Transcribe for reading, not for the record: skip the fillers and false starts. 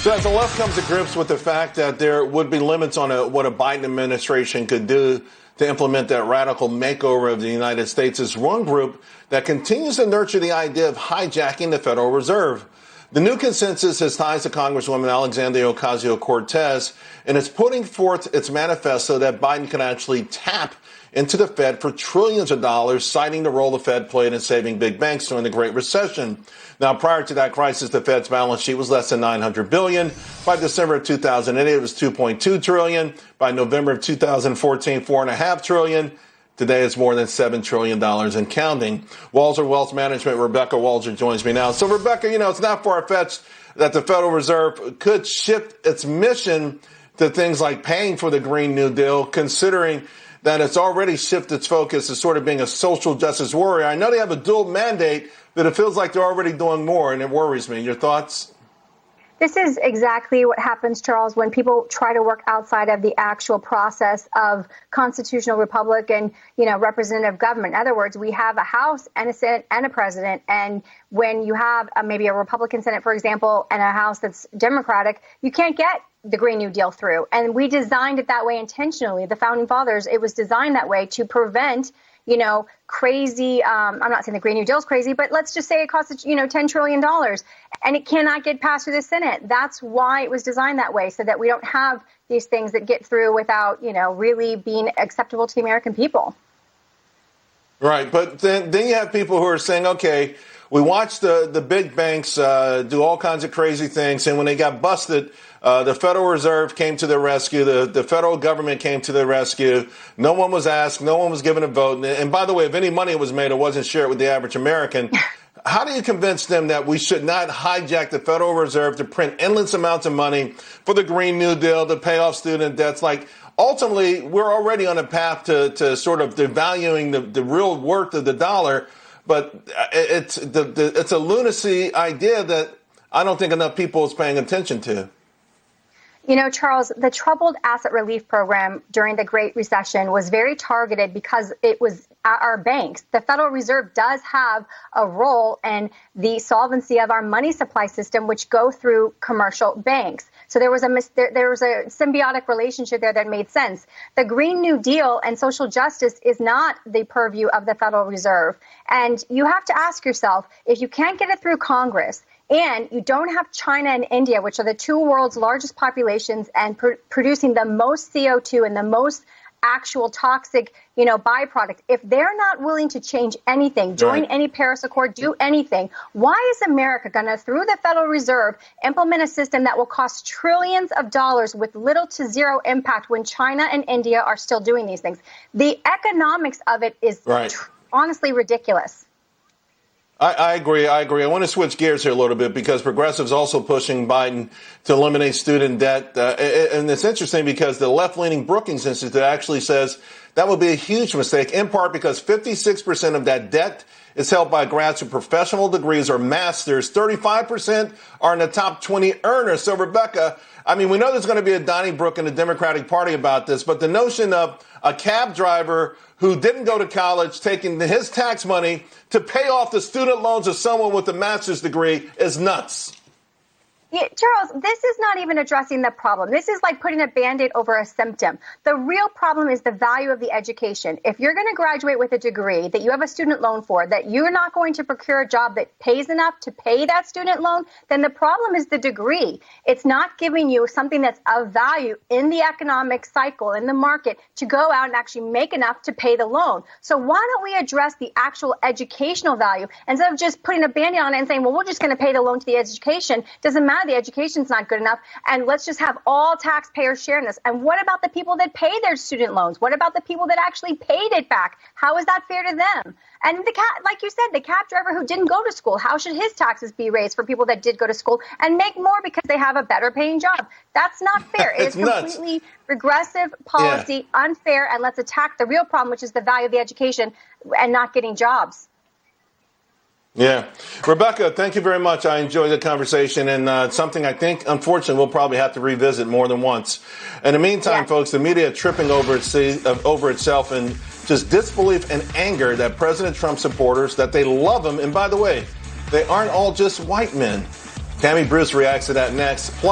So as the left comes to grips with the fact that there would be limits on what a Biden administration could do to implement that radical makeover of the United States, is one group that continues to nurture the idea of hijacking the Federal Reserve. The new consensus has ties to Congresswoman Alexandria Ocasio-Cortez, and it's putting forth its manifesto that Biden can actually tap into the Fed for trillions of dollars, citing the role the Fed played in saving big banks during the Great Recession. Now, prior to that crisis, the Fed's balance sheet was less than $900 billion. By December of 2008, it was $2.2 trillion. By November of 2014, $4.5 trillion. Today, it's more than $7 trillion and counting. Walser Wealth Management, Rebecca Walser joins me now. So, Rebecca, it's not far-fetched that the Federal Reserve could shift its mission to things like paying for the Green New Deal, considering that it's already shifted its focus to sort of being a social justice warrior. I know they have a dual mandate, but it feels like they're already doing more, and it worries me. Your thoughts? This is exactly what happens, Charles, when people try to work outside of the actual process of constitutional republic and, representative government. In other words, we have a House and a Senate and a president. And when you have maybe a Republican Senate, for example, and a House that's Democratic, you can't get the Green New Deal through. And we designed it that way intentionally. The founding fathers, it was designed that way to prevent crazy, I'm not saying the Green New Deal is crazy, but let's just say it costs, $10 trillion and it cannot get passed through the Senate. That's why it was designed that way, so that we don't have these things that get through without, really being acceptable to the American people. Right. But then you have people who are saying, OK, we watched the big banks do all kinds of crazy things. And when they got busted, the Federal Reserve came to their rescue. The federal government came to their rescue. No one was asked. No one was given a vote. And by the way, if any money was made, it wasn't shared with the average American. How do you convince them that we should not hijack the Federal Reserve to print endless amounts of money for the Green New Deal, to pay off student debts? Like, ultimately, we're already on a path to sort of devaluing the real worth of the dollar. But it's a lunacy idea that I don't think enough people is paying attention to. Charles, the Troubled Asset Relief Program during the Great Recession was very targeted because it was our banks. The Federal Reserve does have a role in the solvency of our money supply system, which go through commercial banks. So there was a symbiotic relationship there that made sense. The Green New Deal and social justice is not the purview of the Federal Reserve. And you have to ask yourself, if you can't get it through Congress, and you don't have China and India, which are the two world's largest populations and producing the most CO2 and the most actual toxic, byproduct. If they're not willing to change anything, join any Paris Accord, do anything, why is America going to, through the Federal Reserve, implement a system that will cost trillions of dollars with little to zero impact when China and India are still doing these things? The economics of it is honestly ridiculous. I agree. I want to switch gears here a little bit because progressives also pushing Biden to eliminate student debt. And it's interesting because the left-leaning Brookings Institute actually says that would be a huge mistake, in part because 56% of that debt is held by grads with professional degrees or masters. 35% are in the top 20 earners. So, Rebecca, we know there's going to be a Donnybrook in the Democratic Party about this, but the notion of a cab driver who didn't go to college taking his tax money to pay off the student loans of someone with a master's degree is nuts. Yeah, Charles, this is not even addressing the problem. This is like putting a Band-Aid over a symptom. The real problem is the value of the education. If you're going to graduate with a degree that you have a student loan for, that you're not going to procure a job that pays enough to pay that student loan, then the problem is the degree. It's not giving you something that's of value in the economic cycle, in the market, to go out and actually make enough to pay the loan. So why don't we address the actual educational value instead of just putting a Band-Aid on it and saying, well, we're just going to pay the loan to the education. Doesn't matter. The education's not good enough, and let's just have all taxpayers share in this. And what about the people that pay their student loans? What about the people that actually paid it back? How is that fair to them? And like you said, the cab driver who didn't go to school, how should his taxes be raised for people that did go to school and make more because they have a better paying job? That's not fair. It's completely regressive policy, unfair, and let's attack the real problem, which is the value of the education and not getting jobs. Yeah. Rebecca, thank you very much. I enjoyed the conversation, and something I think, unfortunately, we'll probably have to revisit more than once. In the meantime, folks, the media tripping over itself in just disbelief and anger that President Trump supporters, that they love him. And by the way, they aren't all just white men. Tammy Bruce reacts to that next.